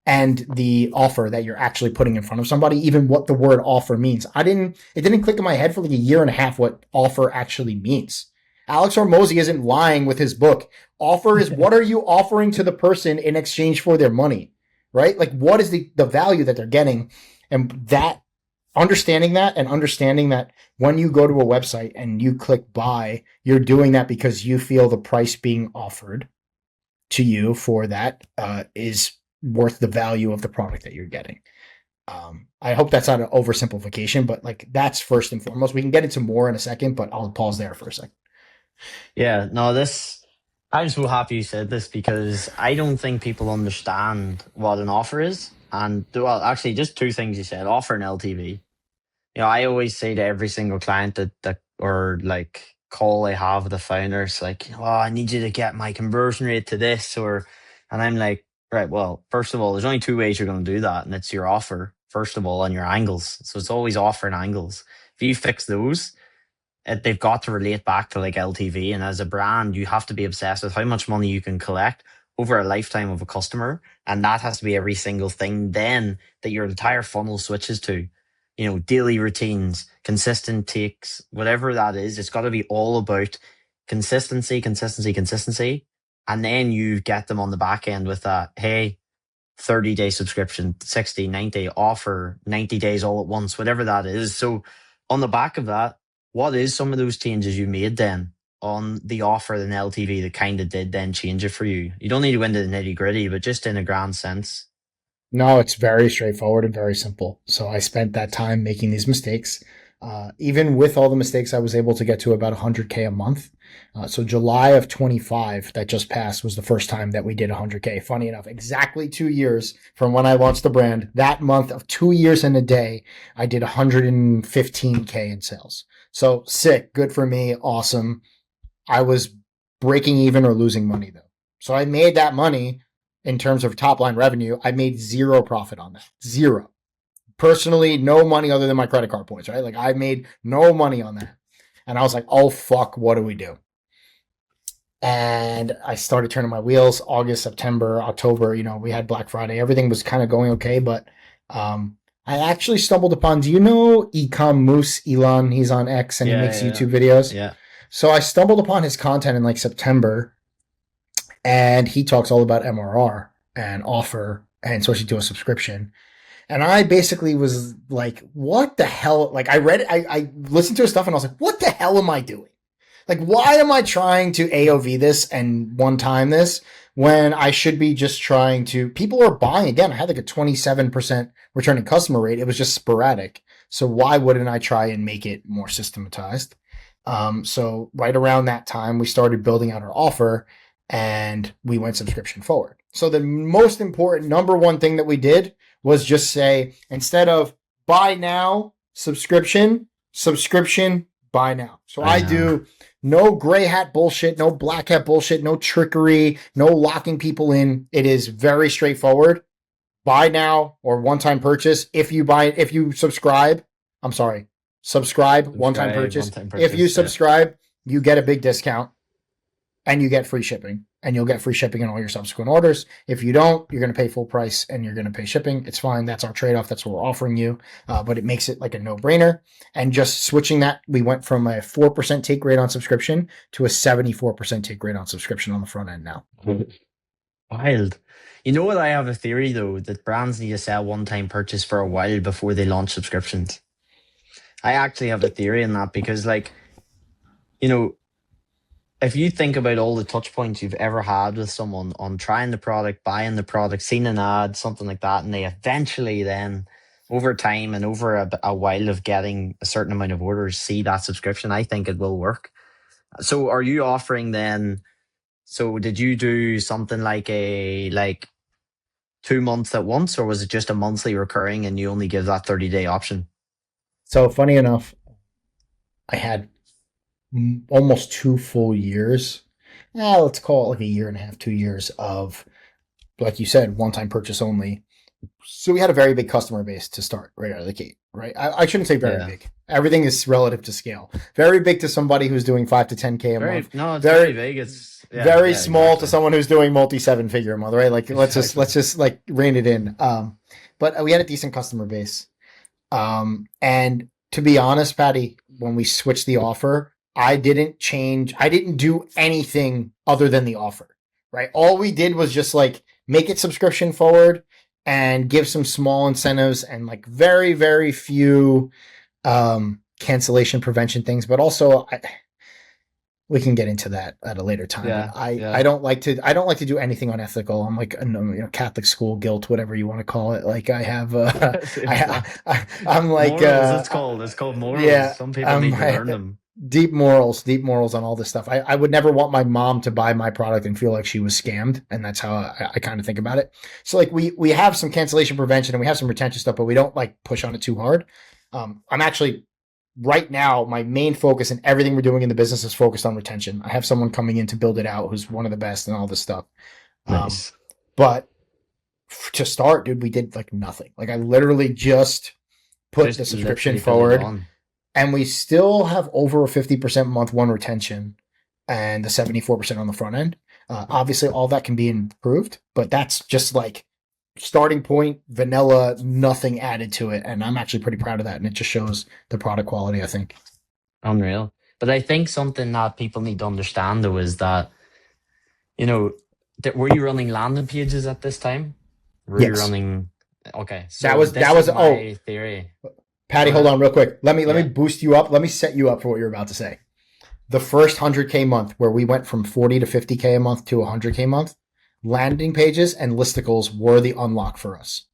and the offer that you're actually putting in front of somebody, even what the word offer means. It didn't click in my head for like a year and a half what offer actually means. Alex Hormozy isn't lying with his book. Offer is what are you offering to the person in exchange for their money, right? Like what is the value that they're getting? And that understanding that and understanding that when you go to a website and you click buy, you're doing that because you feel the price being offered to you for that is worth the value of the product that you're getting. I hope that's not an oversimplification, but like that's first and foremost. We can get into more in a second, but I'll pause there for a second. Yeah, no, I'm so happy you said this because I don't think people understand what an offer is. And, well, actually, just two things you said, offer and LTV. I always say to every single client that or like call I have with the founders, like, oh, I need you to get my conversion rate to this, and I'm like, right, well, first of all, there's only two ways you're going to do that, and it's your offer, first of all, and your angles. So it's always offer and angles. If you fix those, they've got to relate back to like LTV. And as a brand, you have to be obsessed with how much money you can collect over a lifetime of a customer. And that has to be every single thing then that your entire funnel switches to. Daily routines, consistent takes, whatever that is, it's got to be all about consistency, consistency, consistency. And then you get them on the back end with that, hey, 30-day subscription, 60, 90 offer, 90 days all at once, whatever that is. So on the back of that, what is some of those changes you made then on the offer and LTV that kind of did then change it for you? You don't need to go into the nitty gritty, but just in a grand sense. No, it's very straightforward and very simple. So I spent that time making these mistakes. Even with all the mistakes, I was able to get to about 100K a month. So July of 25 that just passed was the first time that we did 100K. Funny enough, exactly 2 years from when I launched the brand. That month of 2 years and a day, I did 115K in sales. So sick, good for me, awesome. I was breaking even or losing money though. So I made that money in terms of top line revenue. I made zero profit on that. Zero. Personally, no money other than my credit card points, right? Like I made no money on that. And I was like, oh fuck, what do we do? And I started turning my wheels August, September, October, we had Black Friday. Everything was kind of going okay, but I actually stumbled upon, do you know ecom Moose Elon? He's on X and he makes YouTube videos. Yeah. So I stumbled upon his content in like September, and he talks all about MRR and offer and switching to a subscription. And I basically was like, what the hell? Like I read it, I listened to his stuff and I was like, what the hell am I doing? Like, why am I trying to AOV this and one time this when I should be just trying to, people are buying again. I had like a 27% returning customer rate. It was just sporadic. So why wouldn't I try and make it more systematized? So right around that time, we started building out our offer and we went subscription forward. So the most important number one thing that we did was just say, instead of buy now, subscription, buy now. So I do no gray hat bullshit, no black hat bullshit, no trickery, no locking people in. It is very straightforward. Buy now or one-time purchase. If you subscribe, one-time purchase. If you subscribe, you get a big discount and you get free shipping. And you'll get free shipping on all your subsequent orders. If you don't, you're going to pay full price and you're going to pay shipping. It's fine. That's our trade-off. That's what we're offering you. But it makes it like a no-brainer. And just switching that, we went from a 4% take rate on subscription to a 74% take rate on subscription on the front end now. Wild. You know what? I have a theory though, that brands need to sell one-time purchase for a while before they launch subscriptions. I actually have a theory in that because if you think about all the touch points you've ever had with someone on trying the product, buying the product, seeing an ad, something like that, and they eventually then, over time and over a while of getting a certain amount of orders, see that subscription, I think it will work. So are you offering then, so did you do something like 2 months at once, or was it just a monthly recurring and you only give that 30-day option? So funny enough, I had almost 2 full years. Let's call it like a year and a half, 2 years of, like you said, one-time purchase only. So we had a very big customer base to start right out of the gate, right? I shouldn't say very big. Everything is relative to scale. Very big to somebody who's doing 5 to 10K a month. No, it's very big. It's very small to someone who's doing multi-7-figure a month, right? Like let's just like rein it in. But we had a decent customer base. And to be honest, Paddy, when we switched the offer, I didn't do anything other than the offer, right? All we did was just like make it subscription forward and give some small incentives and like very, very few cancellation prevention things. But also we can get into that at a later time. Yeah, I don't like to do anything unethical. I'm like Catholic school guilt, whatever you want to call it. Like I have I'm like morals, it's called morals. Yeah, some people need to learn them. Deep morals on all this stuff. I would never want my mom to buy my product and feel like she was scammed. And that's how I kind of think about it. So like we have some cancellation prevention and we have some retention stuff, but we don't like push on it too hard. I'm actually right now, my main focus and everything we're doing in the business is focused on retention. I have someone coming in to build it out who's one of the best and all this stuff. Nice. But to start, dude, we did like nothing. Like I literally just put the subscription forward. And we still have over a 50% month one retention and the 74% on the front end. Obviously, all that can be improved, but that's just like starting point, vanilla, nothing added to it. And I'm actually pretty proud of that. And it just shows the product quality, I think. Unreal. But I think something that people need to understand, though, is that, were you running landing pages at this time? Were you running... Okay. So that was my theory. Paddy, hold on real quick. Let me boost you up. Let me set you up for what you're about to say. The first 100K month where we went from 40 to 50K a month to 100K a month, landing pages and listicles were the unlock for us.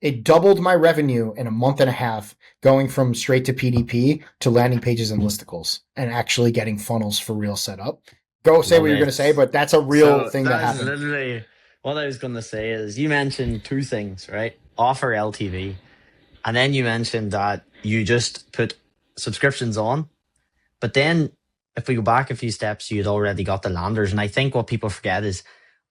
It doubled my revenue in a month and a half, going from straight to PDP to landing pages and listicles and actually getting funnels for real set up. Go say what Love you're going to say, it. but that's a real So thing that that is happened. literally what I was going to say. Is you mentioned two things, right? Offer LTV, and then you mentioned that you just put subscriptions on. But then, if we go back a few steps, you'd already got the landers. And I think what people forget is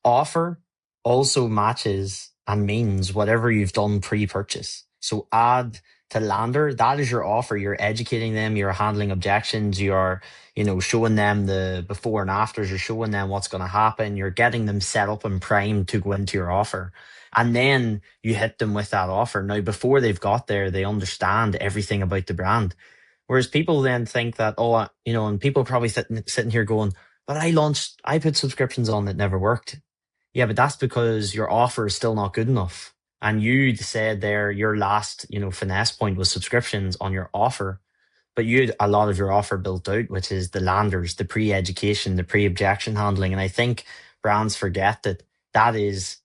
offer also matches and means whatever you've done pre-purchase. So add to lander, that is your offer. You're educating them, you're handling objections, you're, showing them the before and afters, you're showing them what's going to happen, you're getting them set up and primed to go into your offer. And then you hit them with that offer. Now, before they've got there, they understand everything about the brand. Whereas people then think that, and people probably sitting here going, but I put subscriptions on that never worked. Yeah, but that's because your offer is still not good enough. And you said there your last, finesse point was subscriptions on your offer, but you had a lot of your offer built out, which is the landers, the pre-education, the pre-objection handling. And I think brands forget that that is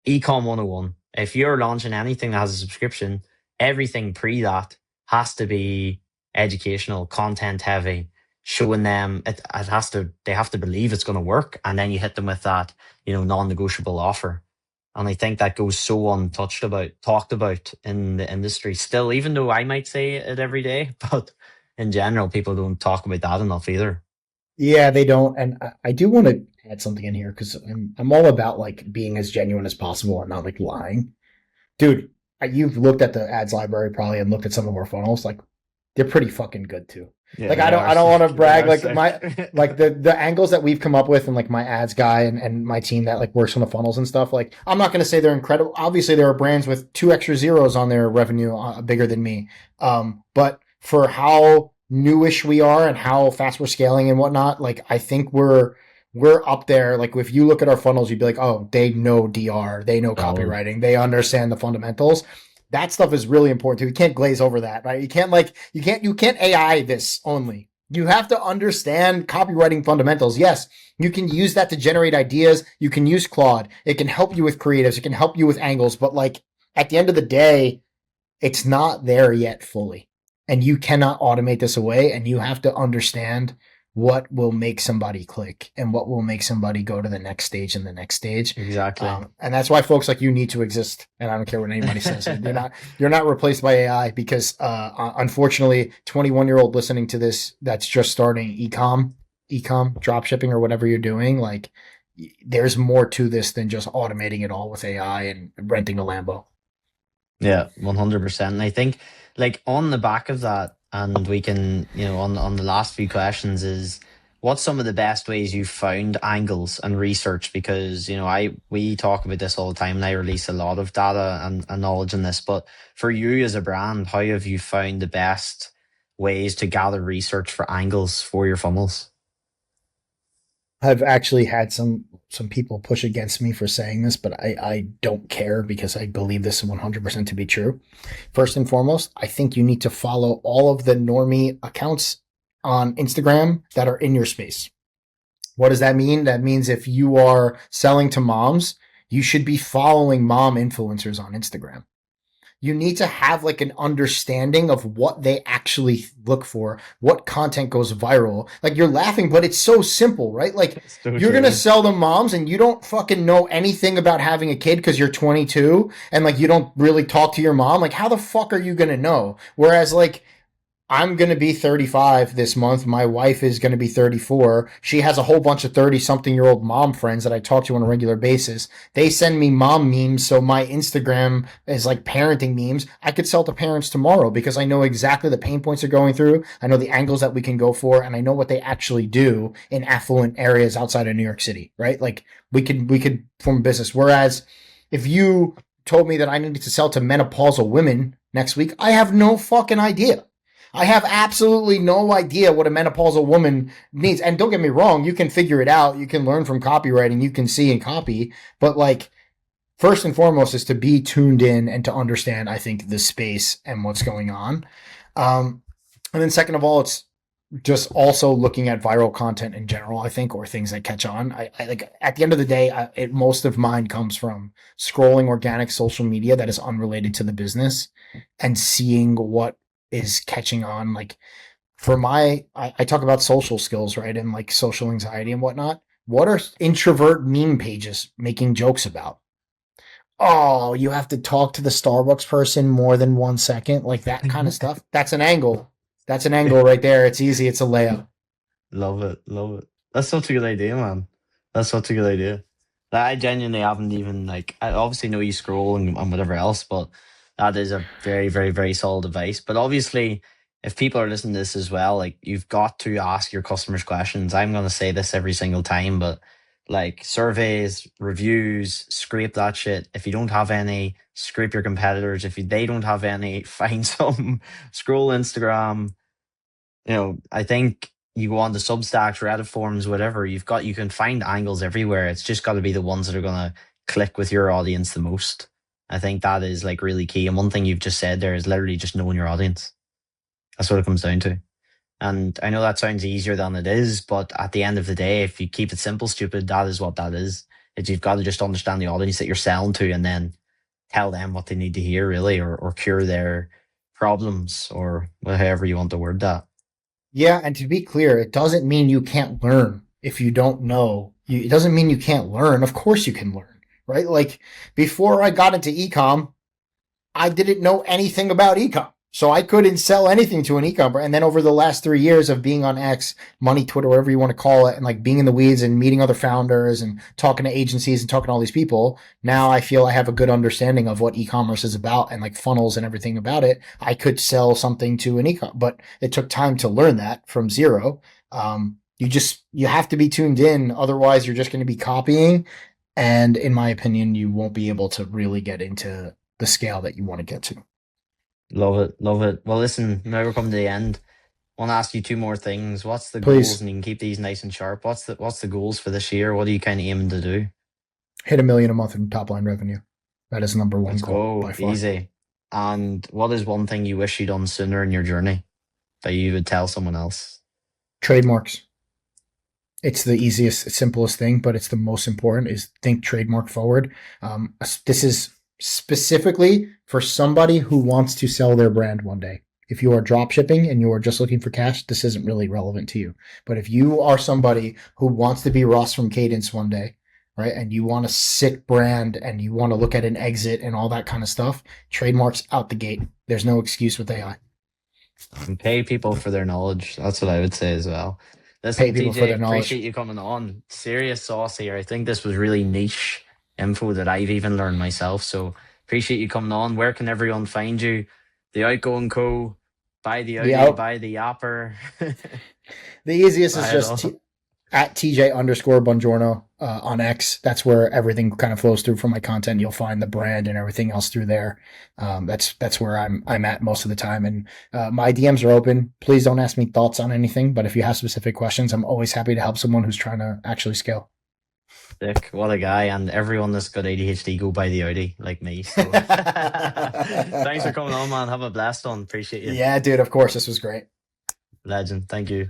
ecom 101. If you're launching anything that has a subscription, everything pre that has to be educational, content heavy, showing them it has to, they have to believe it's going to work. And then you hit them with that, non-negotiable offer. And I think that goes so talked about in the industry still, even though I might say it every day, but in general, people don't talk about that enough either. Yeah, they don't. And I do want to add something in here because I'm all about like being as genuine as possible and not like lying. Dude, you've looked at the ads library probably and looked at some of our funnels. Like they're pretty fucking good too. Yeah, Like they are I don't want to sick. They brag. are Like sick. the angles that we've come up with and like my ads guy and my team that like works on the funnels and stuff. Like I'm not going to say they're incredible. Obviously, there are brands with two extra zeros on their revenue bigger than me. But for how newish we are and how fast we're scaling and whatnot, like I think we're up there. Like if you look at our funnels, you'd be like, oh, they know DR, they know Solid. copywriting, they understand the fundamentals. That stuff is really important too. You can't glaze over that, right? You can't AI this only. You have to understand copywriting fundamentals. Yes, you can use that to generate ideas. You can use Claude. It can help you with creatives. It can help you with angles. But like at the end of the day, it's not there yet fully. And you cannot automate this away. And you have to understand what will make somebody click and what will make somebody go to the next stage and the next stage. Exactly. And that's why folks like you need to exist. And I don't care what anybody says. You're not replaced by AI because, unfortunately, 21-year-old listening to this that's just starting ecom, drop shipping or whatever you're doing, like there's more to this than just automating it all with AI and renting a Lambo. Yeah, 100%. And I think, like, on the back of that, and we can, on the last few questions, is what's some of the best ways you've found angles and research? Because, we talk about this all the time and I release a lot of data and knowledge in this. But for you as a brand, how have you found the best ways to gather research for angles for your funnels? I've actually had some people push against me for saying this, but I don't care because I believe this 100% to be true. First and foremost, I think you need to follow all of the normie accounts on Instagram that are in your space. What does that mean? That means if you are selling to moms, you should be following mom influencers on Instagram. You need to have like an understanding of what they actually look for, what content goes viral. Like you're laughing, but it's so simple, right? Like So you're going to true. sell to moms and you don't fucking know anything about having a kid because you're 22 and like you don't really talk to your mom. Like how the fuck are you going to know? Whereas like I'm going to be 35 this month. My wife is going to be 34. She has a whole bunch of 30 something year old mom friends that I talk to on a regular basis. They send me mom memes. So my Instagram is like parenting memes. I could sell to parents tomorrow because I know exactly the pain points they're going through. I know the angles that we can go for and I know what they actually do in affluent areas outside of New York City, right? Like we could form a business. Whereas if you told me that I needed to sell to menopausal women next week, I have no fucking idea. I have absolutely no idea what a menopausal woman needs. And don't get me wrong, you can figure it out. You can learn from copywriting. You can see and copy. But like, first and foremost is to be tuned in and to understand, I think, the space and what's going on. And then second of all, it's just also looking at viral content in general, I think, or things that catch on. I like at the end of the day, most of mine comes from scrolling organic social media that is unrelated to the business and seeing what is catching on. Like for I talk about social skills, right? And like social anxiety and whatnot. What are introvert meme pages making jokes about? Oh, you have to talk to the Starbucks person more than 1 second, like that kind of stuff. That's an angle. That's an angle right there. It's easy. It's a layup. Love it, love it. That's such a good idea, man. That's such a good idea. That I genuinely haven't even like. I obviously know you scroll and whatever else, but that is a very, very, very solid advice. But obviously, if people are listening to this as well, like you've got to ask your customers questions. I'm going to say this every single time, but like surveys, reviews, scrape that shit. If you don't have any, scrape your competitors. If they don't have any, find some. Scroll Instagram. I think you go on to Substacks, Reddit forums, whatever, you can find angles everywhere. It's just got to be the ones that are going to click with your audience the most. I think that is like really key. And one thing you've just said there is literally just knowing your audience. That's what it comes down to. And I know that sounds easier than it is, but at the end of the day, if you keep it simple, stupid, that is what that is. You've got to just understand the audience that you're selling to and then tell them what they need to hear, really, or cure their problems, or however you want to word that. Yeah, and to be clear, it doesn't mean you can't learn if you don't know. It doesn't mean you can't learn. Of course you can learn, right? Like before I got into ecom, I didn't know anything about ecom. So I couldn't sell anything to an ecom. And then over the last 3 years of being on X, Money, Twitter, whatever you want to call it, and like being in the weeds and meeting other founders and talking to agencies and talking to all these people, now I feel I have a good understanding of what e-commerce is about and like funnels and everything about it. I could sell something to an ecom, but it took time to learn that from zero. You have to be tuned in. Otherwise you're just going to be copying. And in my opinion, you won't be able to really get into the scale that you want to get to. Love it, love it. Well, listen, now we're coming to the end. I want to ask you two more things. What's the goals, Please and you can keep these nice and sharp. What's the goals for this year? What are you kind of aiming to do? hit 1 million a month in top line revenue. That is number one Let's goal go, by far. easy. And what is one thing you wish you'd done sooner in your journey that you would tell someone else? Trademarks. It's the easiest, simplest thing, but it's the most important is think trademark forward. This is specifically for somebody who wants to sell their brand one day. If you are drop shipping and you are just looking for cash, this isn't really relevant to you. But if you are somebody who wants to be Ross from Cadence one day, right, and you want a sick brand and you want to look at an exit and all that kind of stuff, trademarks out the gate. There's no excuse with AI. And pay people for their knowledge. That's what I would say as well. Pay Listen, people for TJ, their knowledge. appreciate you coming on. Serious sauce here. I think this was really niche info that I've even learned myself. So appreciate you coming on. Where can everyone find you? The Outgoing Co. Buy the The Audi, out buy the Yapper. the easiest is Buy it just all. at TJ underscore Bongiorno on X. That's where everything kind of flows through for my content. You'll find the brand and everything else through there. That's where I'm at most of the time. And my DMs are open. Please don't ask me thoughts on anything. But if you have specific questions, I'm always happy to help someone who's trying to actually scale. Dick, what a guy. And everyone that's got ADHD go buy the Audi like me. So thanks for coming on, man. Have a blast on. Appreciate you. Yeah, dude. Of course, this was great. Legend. Thank you.